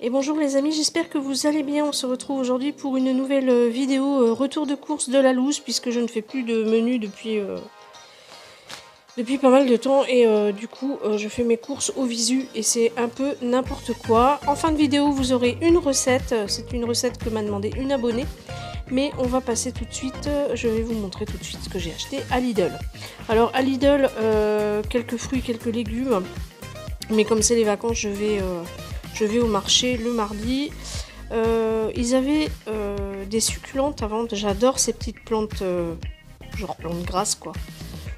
Et bonjour les amis, j'espère que vous allez bien. On se retrouve aujourd'hui pour une nouvelle vidéo retour de course de la loose, puisque je ne fais plus de menu depuis pas mal de temps. Et du coup, je fais mes courses au visu et c'est un peu n'importe quoi. En fin de vidéo, vous aurez une recette. C'est une recette que m'a demandé une abonnée. Mais on va passer tout de suite, je vais vous montrer tout de suite ce que j'ai acheté à Lidl. Alors à Lidl, quelques fruits, quelques légumes. Mais comme c'est les vacances, je vais au marché le mardi. Ils avaient des succulentes à vendre. J'adore ces petites plantes, genre plantes grasses quoi.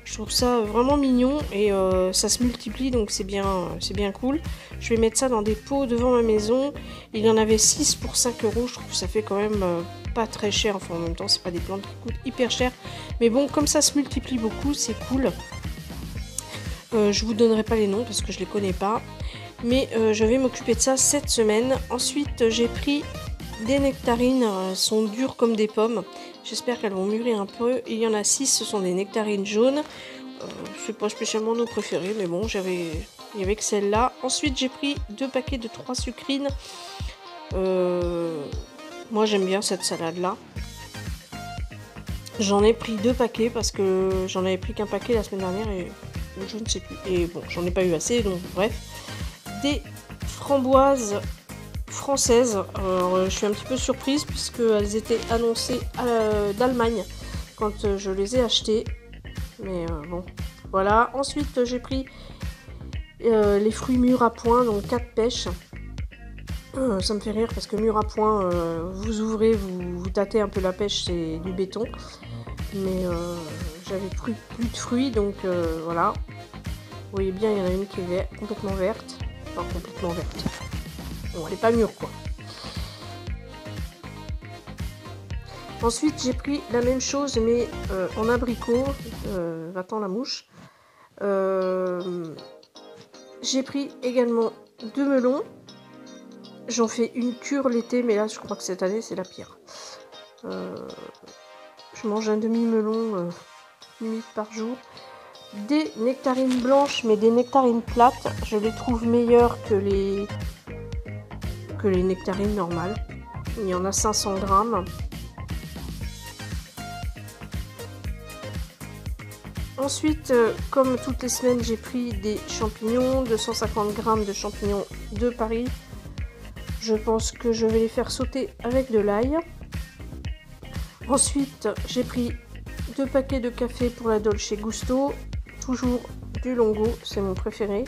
Je trouve ça vraiment mignon et ça se multiplie, donc c'est bien cool. Je vais mettre ça dans des pots devant ma maison. Il y en avait 6 pour 5 €. Je trouve que ça fait quand même pas très cher. Enfin en même temps c'est pas des plantes qui coûtent hyper cher. Mais bon, comme ça se multiplie beaucoup, c'est cool. Je vous donnerai pas les noms parce que je les connais pas. Mais je vais m'occuper de ça cette semaine. Ensuite j'ai pris des nectarines. Elles sont dures comme des pommes. J'espère qu'elles vont mûrir un peu. Il y en a 6, ce sont des nectarines jaunes. C'est pas spécialement nos préférés, mais bon, il y avait que celle-là. Ensuite, j'ai pris 2 paquets de 3 sucrines. Moi, j'aime bien cette salade-là. J'en ai pris 2 paquets parce que j'en avais pris qu'un paquet la semaine dernière et je ne sais plus. Et bon, j'en ai pas eu assez, donc bref. Des framboises françaises. Alors, je suis un petit peu surprise puisqu'elles étaient annoncées d'Allemagne quand je les ai achetées. Mais bon, voilà. Ensuite, j'ai pris les fruits mûrs à point, donc 4 pêches. Ça me fait rire parce que mûr à point, vous ouvrez, vous tâtez un peu la pêche, c'est du béton. Mais j'avais plus de fruits, donc voilà. Vous voyez bien, il y en a une qui est complètement verte. Enfin, complètement verte. Bon, elle n'est pas mûre, quoi. Ensuite, j'ai pris la même chose, mais en abricot. Va-t'en la mouche. J'ai pris également 2 melons. J'en fais une cure l'été, mais là, je crois que cette année, c'est la pire. Je mange un demi-melon limite par jour. Des nectarines blanches, mais des nectarines plates. Je les trouve meilleures que les nectarines normales. Il y en a 500 grammes. Ensuite, comme toutes les semaines, j'ai pris des champignons, 250 grammes de champignons de Paris. Je pense que je vais les faire sauter avec de l'ail. Ensuite, j'ai pris 2 paquets de café pour la Dolce Gusto. Toujours du Longo, c'est mon préféré.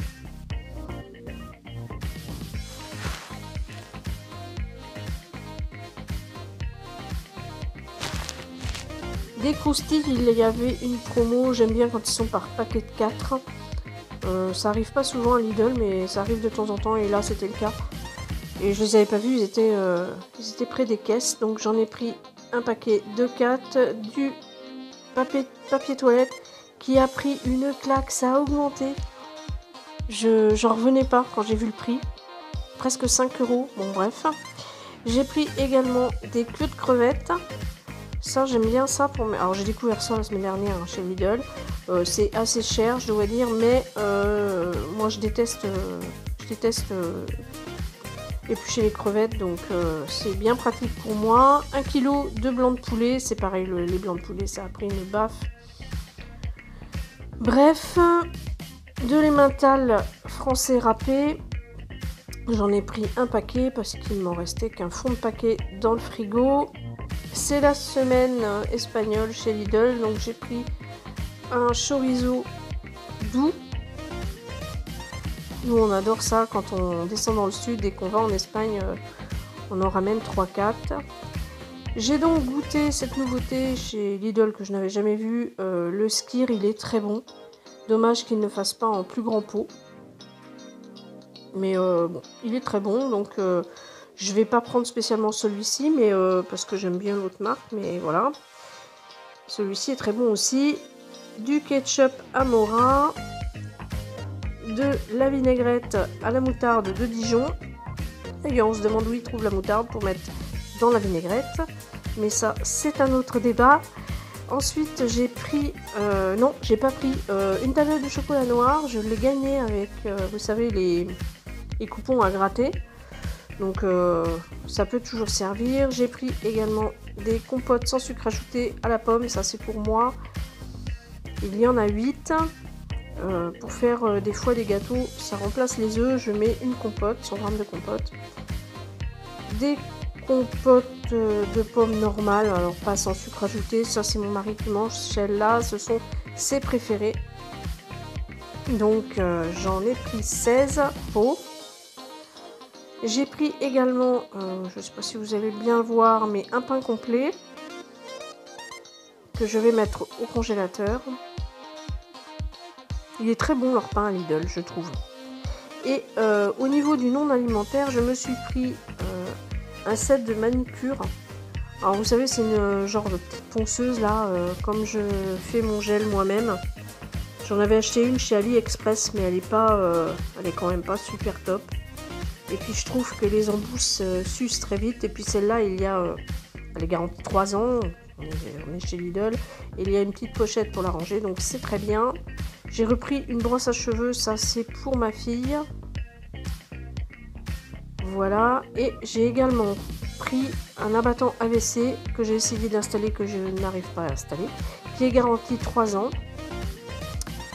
Des croustilles, il y avait une promo, j'aime bien quand ils sont par paquet de 4. Ça arrive pas souvent à Lidl, mais ça arrive de temps en temps et là c'était le cas. Et je les avais pas vus, ils étaient près des caisses, donc j'en ai pris un paquet de 4, du papier toilette qui a pris une claque, ça a augmenté. J'en revenais pas quand j'ai vu le prix, presque 5 €, bon bref. J'ai pris également des queues de crevettes. Ça, j'aime bien ça pour mes... Alors, j'ai découvert ça la semaine dernière chez Lidl. C'est assez cher, je dois dire, mais moi, je déteste éplucher les crevettes, donc c'est bien pratique pour moi. 1 kg de blanc de poulet, c'est pareil, les blancs de poulet, ça a pris une baffe. Bref, de l'emmental français râpé. J'en ai pris un paquet parce qu'il ne m'en restait qu'un fond de paquet dans le frigo. C'est la semaine espagnole chez Lidl, donc j'ai pris un chorizo doux. Nous on adore ça quand on descend dans le sud et qu'on va en Espagne, on en ramène 3-4. J'ai donc goûté cette nouveauté chez Lidl que je n'avais jamais vue. Le skyr, il est très bon. Dommage qu'il ne fasse pas en plus grand pot. Mais bon, il est très bon, donc je vais pas prendre spécialement celui-ci, mais parce que j'aime bien l'autre marque, mais voilà. Celui-ci est très bon aussi. Du ketchup Amora, de la vinaigrette à la moutarde de Dijon. D'ailleurs, on se demande où ils trouvent la moutarde pour mettre dans la vinaigrette, mais ça, c'est un autre débat. Ensuite, j'ai pris, non, j'ai pas pris une tablette de chocolat noir. Je l'ai gagné avec, vous savez, les coupons à gratter. Donc ça peut toujours servir. J'ai pris également des compotes sans sucre ajouté à la pomme, ça c'est pour moi. Il y en a 8. Pour faire des fois des gâteaux, ça remplace les œufs. Je mets une compote, 100 g de compote. Des compotes de pommes normales, alors pas sans sucre ajouté. Ça c'est mon mari qui mange celles-là, ce sont ses préférés. Donc j'en ai pris 16 pots. J'ai pris également, je ne sais pas si vous allez bien voir, mais un pain complet que je vais mettre au congélateur. Il est très bon leur pain à Lidl, je trouve. Et au niveau du non alimentaire, je me suis pris un set de manucure. Alors vous savez, c'est une genre de petite ponceuse là, comme je fais mon gel moi-même. J'en avais acheté une chez AliExpress, mais elle est quand même pas super top. Et puis je trouve que les embouts s'usent très vite. Et puis celle-là, elle est garantie 3 ans. On est chez Lidl. Et il y a une petite pochette pour la ranger, donc c'est très bien. J'ai repris une brosse à cheveux, ça c'est pour ma fille. Voilà. Et j'ai également pris un abattant AVC que j'ai essayé d'installer, que je n'arrive pas à installer, qui est garanti 3 ans.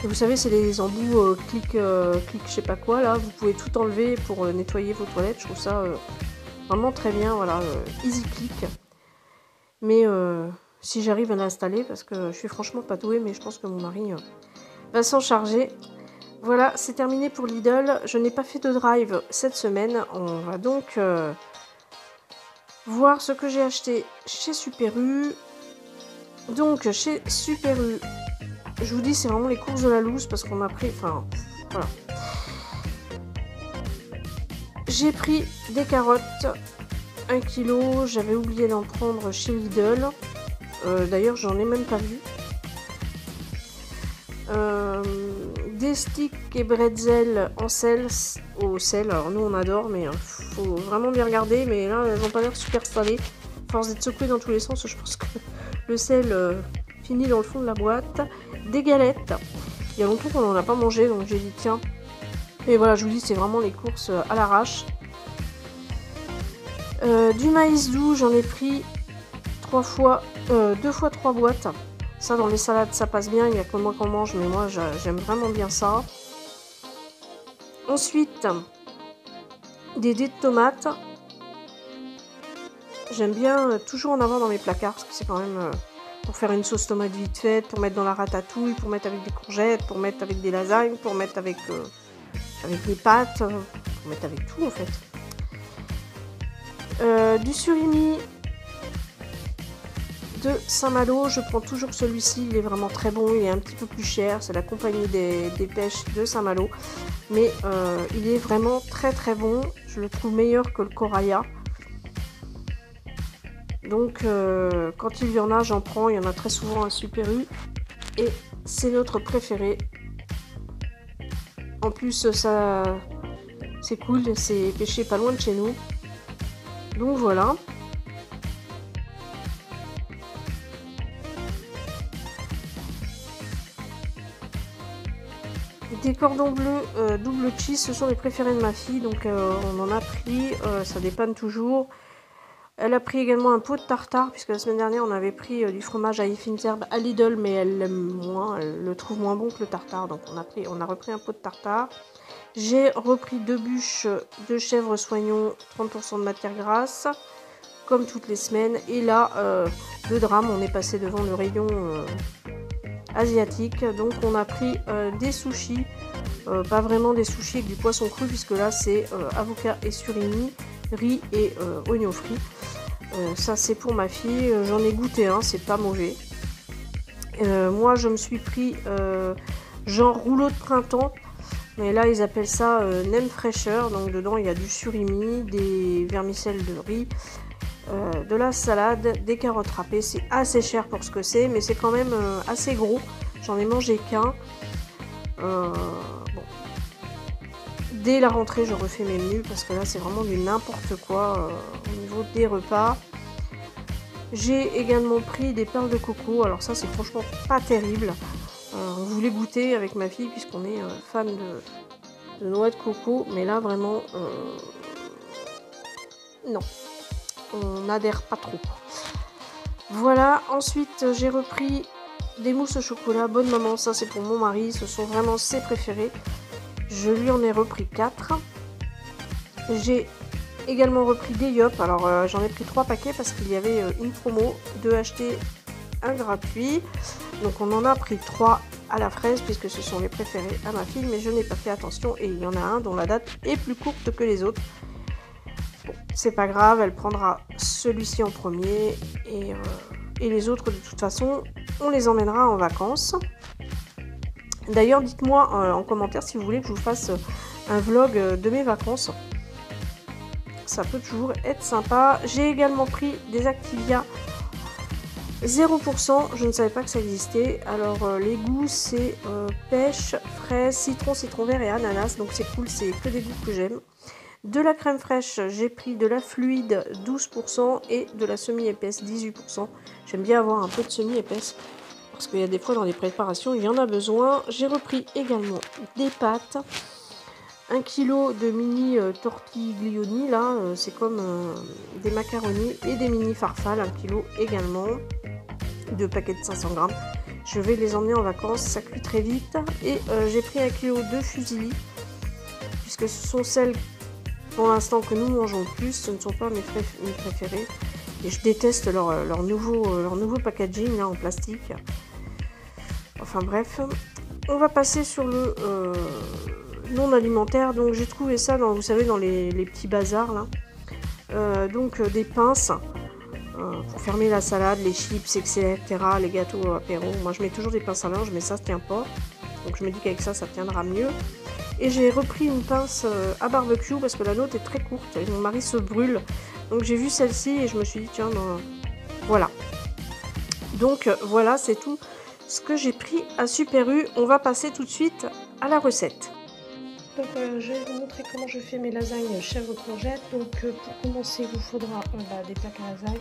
Et vous savez, c'est les embouts clic je sais pas quoi là. Vous pouvez tout enlever pour nettoyer vos toilettes. Je trouve ça vraiment très bien. Voilà, easy click. Mais si j'arrive à l'installer, parce que je suis franchement pas douée, mais je pense que mon mari va s'en charger. Voilà, c'est terminé pour Lidl. Je n'ai pas fait de drive cette semaine. On va donc voir ce que j'ai acheté chez Super U. Donc chez Super U, je vous dis, c'est vraiment les courses de la loose parce qu'on a pris... Enfin, voilà. J'ai pris des carottes, 1 kg. J'avais oublié d'en prendre chez Lidl. D'ailleurs, j'en ai même pas vu. Des sticks et bretzels en sel, au sel. Alors nous, on adore, mais faut vraiment bien regarder. Mais là, elles n'ont pas l'air super salées. À force d'être secouées dans tous les sens, je pense que le sel finit dans le fond de la boîte. Des galettes. Il y a longtemps qu'on n'en a pas mangé, donc j'ai dit tiens. Et voilà, je vous dis, c'est vraiment les courses à l'arrache. Du maïs doux, j'en ai pris 2 fois 3 boîtes. Ça, dans les salades, ça passe bien. Il n'y a que moi qu'on mange, mais moi, j'aime vraiment bien ça. Ensuite, des dés de tomates. J'aime bien toujours en avoir dans mes placards, parce que c'est quand même... pour faire une sauce tomate vite faite, pour mettre dans la ratatouille, pour mettre avec des courgettes, pour mettre avec des lasagnes, pour mettre avec des pâtes, pour mettre avec tout en fait. Du surimi de Saint-Malo, je prends toujours celui-ci, il est vraiment très bon, il est un petit peu plus cher, c'est la compagnie des pêches de Saint-Malo, mais il est vraiment très très bon, je le trouve meilleur que le Coraya. Donc quand il y en a, j'en prends, il y en a très souvent à Super U et c'est notre préféré. En plus ça c'est cool, c'est pêché pas loin de chez nous. Donc voilà. Des cordons bleus double cheese, ce sont les préférés de ma fille, donc on en a pris, ça dépanne toujours. Elle a pris également un pot de tartare, puisque la semaine dernière on avait pris du fromage à Effinzerbe à Lidl, mais elle l'aime moins, elle le trouve moins bon que le tartare, donc on a repris un pot de tartare. J'ai repris 2 bûches de chèvre soignon, 30% de matière grasse, comme toutes les semaines. Et là, de drame, on est passé devant le rayon asiatique, donc on a pris des sushis, pas vraiment des sushis avec du poisson cru, puisque là c'est avocat et surimi, riz et oignons frits. Ça c'est pour ma fille, j'en ai goûté un, c'est pas mauvais. Moi je me suis pris genre rouleau de printemps, mais là ils appellent ça nem fraîcheur, donc dedans il y a du surimi, des vermicelles de riz, de la salade, des carottes râpées. C'est assez cher pour ce que c'est, mais c'est quand même assez gros, j'en ai mangé qu'un. Bon. Dès la rentrée, je refais mes menus parce que là, c'est vraiment du n'importe quoi au niveau des repas. J'ai également pris des perles de coco. Alors ça, c'est franchement pas terrible. On voulait goûter avec ma fille puisqu'on est fan de noix de coco. Mais là, vraiment, non, on n'adhère pas trop. Voilà, ensuite j'ai repris des mousses au chocolat. Bonne maman, ça c'est pour mon mari, ce sont vraiment ses préférés. Je lui en ai repris 4. J'ai également repris des Yop. Alors j'en ai pris 3 paquets parce qu'il y avait une promo, 2 achetés, 1 gratuit. Donc on en a pris 3 à la fraise puisque ce sont les préférés à ma fille, mais je n'ai pas fait attention et il y en a un dont la date est plus courte que les autres. Bon, c'est pas grave, elle prendra celui-ci en premier et les autres de toute façon on les emmènera en vacances. D'ailleurs dites-moi en commentaire si vous voulez que je vous fasse un vlog de mes vacances. Ça peut toujours être sympa. J'ai également pris des Activia 0%, je ne savais pas que ça existait. Alors les goûts c'est pêche, fraise, citron, citron vert et ananas, donc c'est cool, c'est que des goûts que j'aime. De la crème fraîche, j'ai pris de la fluide 12% et de la semi-épaisse 18%. J'aime bien avoir un peu de semi-épaisse parce qu'il y a des fois dans les préparations il y en a besoin. J'ai repris également des pâtes. 1 kg de mini tortiglioni, là, c'est comme des macaronis et des mini farfales, 1 kg également, 2 paquets de 500 grammes. Je vais les emmener en vacances, ça cuit très vite. Et j'ai pris 1 kg de fusilli, puisque ce sont celles pour l'instant que nous mangeons le plus, ce ne sont pas mes préférées. Et je déteste leur nouveau packaging là, en plastique. Enfin bref, on va passer sur le... non alimentaire, donc j'ai trouvé ça dans, vous savez, dans les petits bazars là, donc des pinces pour fermer la salade, les chips, etc., les gâteaux apéro. Moi je mets toujours des pinces à linge, mais ça tient pas, donc je me dis qu'avec ça tiendra mieux. Et j'ai repris une pince à barbecue parce que la nôtre est très courte et mon mari se brûle, donc j'ai vu celle-ci et je me suis dit tiens ben, voilà. Donc voilà, c'est tout ce que j'ai pris à Super U. On va passer tout de suite à la recette. Donc je vais vous montrer comment je fais mes lasagnes chèvre courgette. Donc pour commencer il vous faudra des plaques à lasagne,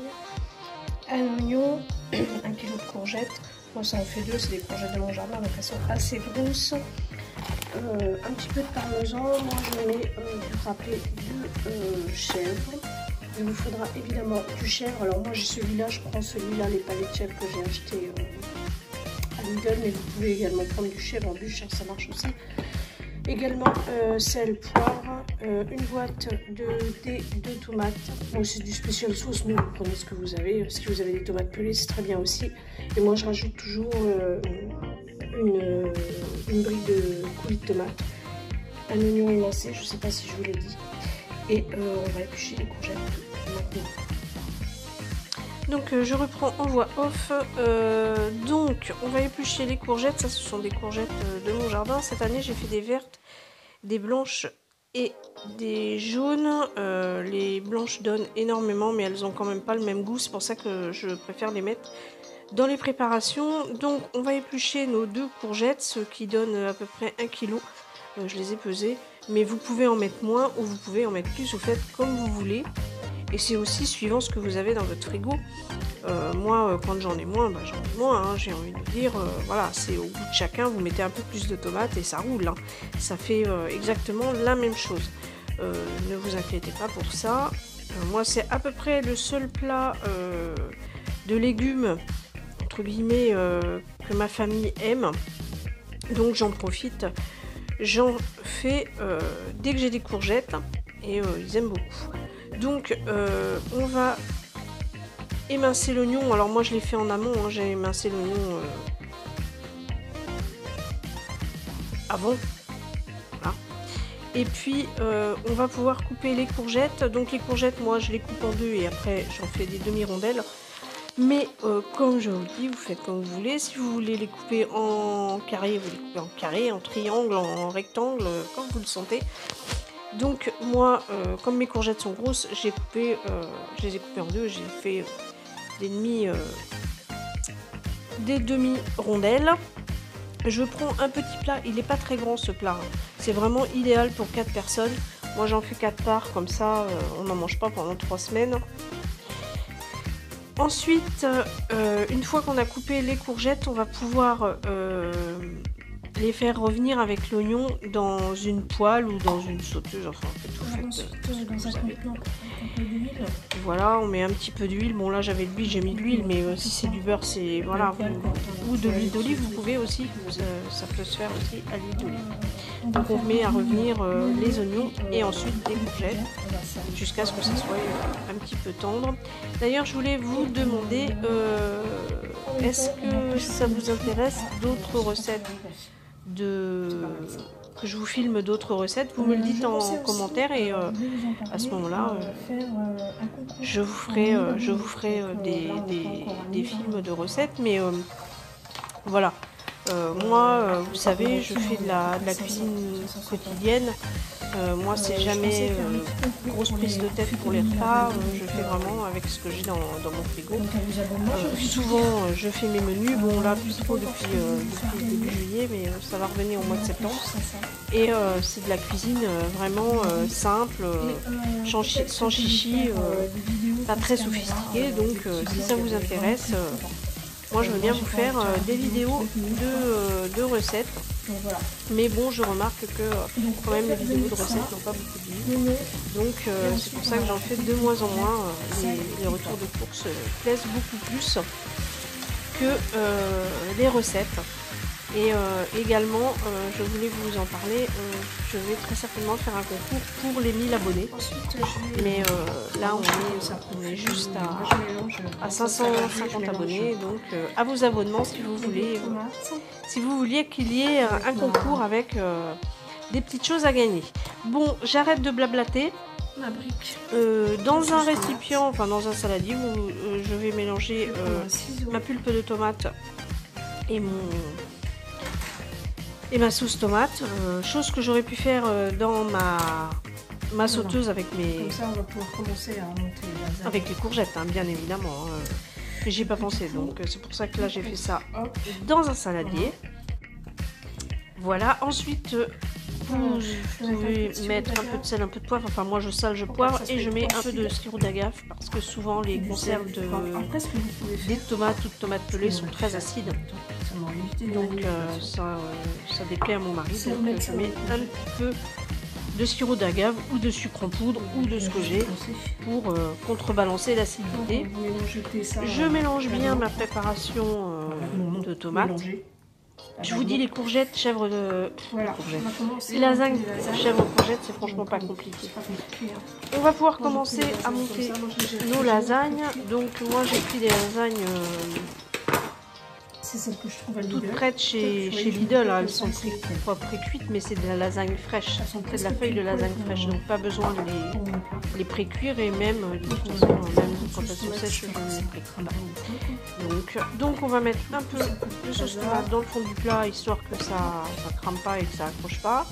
un oignon, 1 kg de courgettes. Moi ça en fait 2, c'est des courgettes de mon jardin donc elles sont assez grosses. Un petit peu de parmesan, moi je mets du râpé de chèvre. Il vous faudra évidemment du chèvre. Alors moi j'ai celui-là, je prends celui-là, les palais de chèvre que j'ai acheté à Lidl, mais vous pouvez également prendre du chèvre en bûche, ça marche aussi. Également sel, poivre, une boîte de tomates. Bon, c'est du spécial sauce, mais vous prenez ce que vous avez. Si vous avez des tomates pelées, c'est très bien aussi. Et moi, je rajoute toujours une brique de coulis de tomate, un oignon émincé, je ne sais pas si je vous l'ai dit. Et on va éplucher les courgettes maintenant. Donc je reprends en voix off. Donc on va éplucher les courgettes. Ça, ce sont des courgettes de mon jardin. Cette année j'ai fait des vertes, des blanches et des jaunes. Les blanches donnent énormément, mais elles ont quand même pas le même goût. C'est pour ça que je préfère les mettre dans les préparations. Donc on va éplucher nos 2 courgettes, ce qui donne à peu près 1 kg. Je les ai pesées, mais vous pouvez en mettre moins ou vous pouvez en mettre plus. Vous faites comme vous voulez. Et c'est aussi suivant ce que vous avez dans votre frigo. Moi, quand j'en ai moins, j'en ai moins. Hein, j'ai envie de dire, voilà, c'est au goût de chacun. Vous mettez un peu plus de tomates et ça roule. Hein. Ça fait exactement la même chose. Ne vous inquiétez pas pour ça. Moi, c'est à peu près le seul plat de légumes, entre guillemets, que ma famille aime. Donc, j'en profite. J'en fais dès que j'ai des courgettes. Et ils aiment beaucoup. Donc on va émincer l'oignon. Alors moi je l'ai fait en amont, hein. J'ai émincé l'oignon avant. Voilà. Et puis on va pouvoir couper les courgettes. Donc les courgettes, moi je les coupe en 2 et après j'en fais des demi-rondelles. Mais comme je vous le dis, vous faites comme vous voulez. Si vous voulez les couper en carré, vous les coupez en carré, en triangle, en rectangle, comme vous le sentez. Donc moi, comme mes courgettes sont grosses, je les ai coupées en 2, j'ai fait des demi-rondelles. Je prends un petit plat, il n'est pas très grand ce plat, hein. C'est vraiment idéal pour 4 personnes. Moi j'en fais 4 parts, comme ça on n'en mange pas pendant 3 semaines. Ensuite, une fois qu'on a coupé les courgettes, on va pouvoir les faire revenir avec l'oignon dans une poêle ou dans une sauteuse, enfin tout voilà, on met un petit peu d'huile. Bon là j'avais de l'huile, j'ai mis de l'huile, mais si c'est du beurre, c'est voilà, ou de l'huile d'olive, vous pouvez aussi, ça peut se faire aussi à l'huile d'olive. Donc on met à revenir les oignons et ensuite les courgettes jusqu'à ce que ça soit un petit peu tendre. D'ailleurs je voulais vous demander, est-ce que ça vous intéresse d'autres recettes que je vous filme d'autres recettes, vous me le dites en commentaire et à ce moment-là, je vous ferai des films de recettes. Mais voilà, moi, vous savez, je fais de la cuisine quotidienne. Moi, c'est jamais grosse prise de tête pour les repas. Je fais vraiment avec ce que j'ai dans mon frigo. Souvent, je fais mes menus. Bon, là, plus trop depuis début juillet, mais ça va revenir au mois de septembre. Et c'est de la cuisine vraiment simple, sans chichi, pas très sophistiquée. Donc, si ça vous intéresse, moi, je veux bien vous faire des vidéos de recettes. Mais bon, je remarque que quand même les vidéos de recettes n'ont pas beaucoup de vues. Donc c'est pour ça que j'en fais de moins en moins. Les retours de course plaisent beaucoup plus que les recettes. Et également, je voulais vous en parler, je vais très certainement faire un concours pour les 1000 abonnés. Mais là, on est juste à 550 abonnés. Donc, à vos abonnements si vous voulez. Si vous vouliez qu'il y ait un concours avec des petites choses à gagner. Bon, j'arrête de blablater. Dans un récipient, enfin dans un saladier, je vais mélanger ma pulpe de tomate et ma sauce tomate. Chose que j'aurais pu faire dans ma sauteuse avec mes... Comme ça, on va pouvoir commencer à monter les lasagnes. Avec les courgettes, hein, bien évidemment. Mais j'y ai pas pensé, donc c'est pour ça que là j'ai fait ça dans un saladier. Voilà, ensuite vous pouvez mettre un peu de sel, un peu de poivre. Enfin moi je sale, je poivre et je mets un peu de sirop d'agave parce que souvent les conserves des tomates ou de tomates pelées sont très acides. Donc ça déplaît à mon mari. Donc je mets un petit peu de sirop d'agave ou de sucre en poudre ou de ce que j'ai pour contrebalancer l'acidité. Je mélange bien ma préparation de tomates. Je vous dis, les courgettes, chèvre de... Les lasagnes, chèvre courgettes, c'est franchement pas compliqué. On va pouvoir commencer à monter nos lasagnes. Donc moi j'ai pris des lasagnes toutes prêtes chez Lidl. Elles sont pas pré-cuites, mais c'est de la lasagne fraîche. C'est de la feuille de lasagne fraîche, donc pas besoin de les pré-cuire. Et même, de toute façon, même quand elles sont sèches, je ne les pré-cuis pas. Donc on va mettre un peu de sauce tomate dans le fond du plat, histoire que ça crame pas et que ça accroche pas.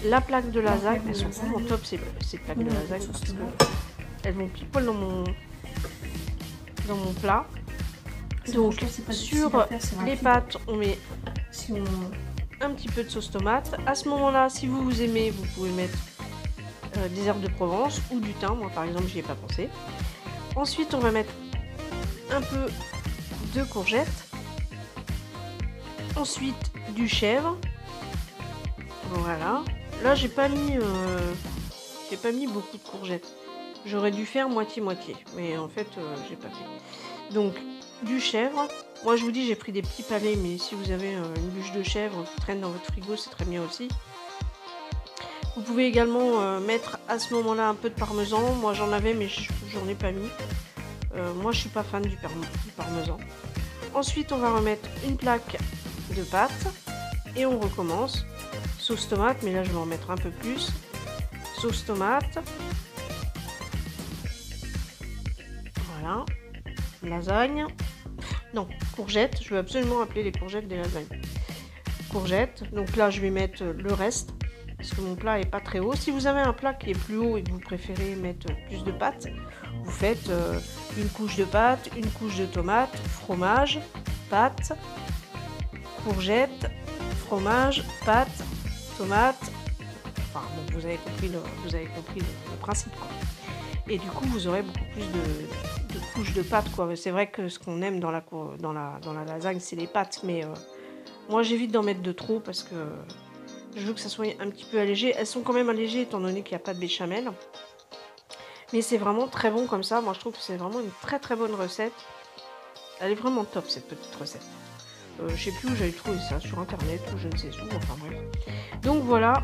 La plaque de lasagne, elles sont vraiment top ces plaques de lasagne, parce qu'elles vont pile poil dans mon plat. Donc sur les pâtes, on met un petit peu de sauce tomate. À ce moment-là, si vous aimez, vous pouvez mettre des herbes de Provence ou du thym. Moi par exemple, j'y ai pas pensé. Ensuite, on va mettre un peu de courgettes. Ensuite, du chèvre. Voilà. Là, j'ai pas mis beaucoup de courgettes. J'aurais dû faire moitié-moitié, mais en fait, j'ai pas fait. Donc, du chèvre. Moi, je vous dis, j'ai pris des petits palets, mais si vous avez une bûche de chèvre qui traîne dans votre frigo, c'est très bien aussi. Vous pouvez également mettre à ce moment-là un peu de parmesan. Moi, j'en avais, mais j'en ai pas mis. Moi, je suis pas fan du parmesan. Ensuite, on va remettre une plaque de pâte et on recommence. Sauce tomate, mais là, je vais en mettre un peu plus. Sauce tomate. Voilà. Lasagne. Non, courgettes. Je veux absolument appeler les courgettes des lasagnes. Courgettes. Donc là, je vais mettre le reste parce que mon plat est pas très haut. Si vous avez un plat qui est plus haut et que vous préférez mettre plus de pâtes, vous faites une couche de pâte, une couche de tomates, fromage, pâtes, courgettes, fromage, pâtes, tomates. Enfin, bon, vous avez compris le principe, quoi. Et du coup, vous aurez beaucoup plus de couches de pâtes, quoi. C'est vrai que ce qu'on aime dans la lasagne, c'est les pâtes, mais Moi j'évite d'en mettre de trop parce que je veux que ça soit un petit peu allégé. Elles sont quand même allégées étant donné qu'il n'y a pas de béchamel. Mais c'est vraiment très bon comme ça. Moi je trouve que c'est vraiment une très très bonne recette. Elle est vraiment top cette petite recette. Je sais plus où j'avais trouvé ça, sur internet ou je ne sais où, enfin bref. Donc voilà.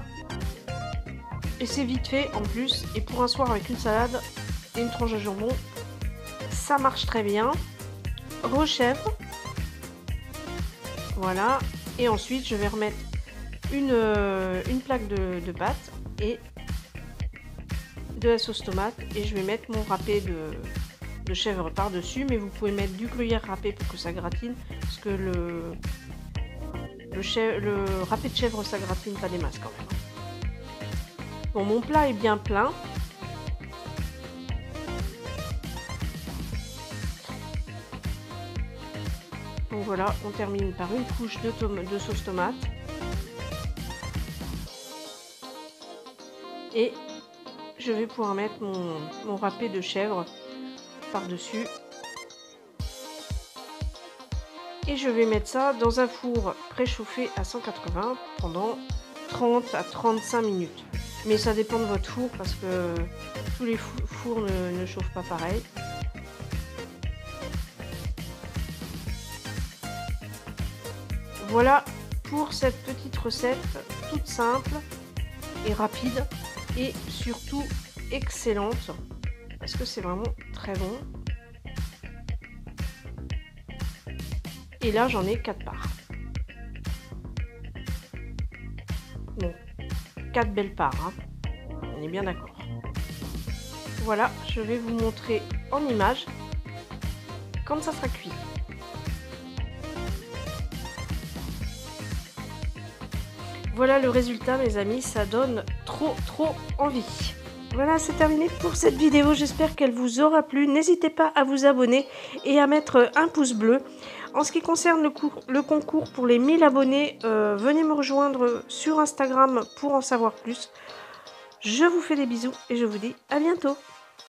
Et c'est vite fait en plus. Et pour un soir avec une salade et une tranche de jambon, ça marche très bien. Rechèvre. Voilà. Et ensuite je vais remettre une plaque de pâte et de la sauce tomate. Et je vais mettre mon râpé de chèvre par-dessus. Mais vous pouvez mettre du gruyère râpé pour que ça gratine. Parce que le râpé de chèvre ça gratine pas des masses quand même. Bon, mon plat est bien plein. Donc voilà, on termine par une couche de sauce tomate. Et je vais pouvoir mettre mon râpé de chèvre par-dessus. Et je vais mettre ça dans un four préchauffé à 180 pendant 30 à 35 minutes. Mais ça dépend de votre four parce que tous les fours ne chauffent pas pareil. Voilà pour cette petite recette toute simple et rapide et surtout excellente parce que c'est vraiment très bon. Et là j'en ai 4 parts. Bon, 4 belles parts, hein. On est bien d'accord. Voilà, je vais vous montrer en image quand ça sera cuit. Voilà le résultat mes amis, ça donne trop envie. Voilà, c'est terminé pour cette vidéo, j'espère qu'elle vous aura plu. N'hésitez pas à vous abonner et à mettre un pouce bleu. En ce qui concerne le concours pour les 1000 abonnés, venez me rejoindre sur Instagram pour en savoir plus. Je vous fais des bisous et je vous dis à bientôt.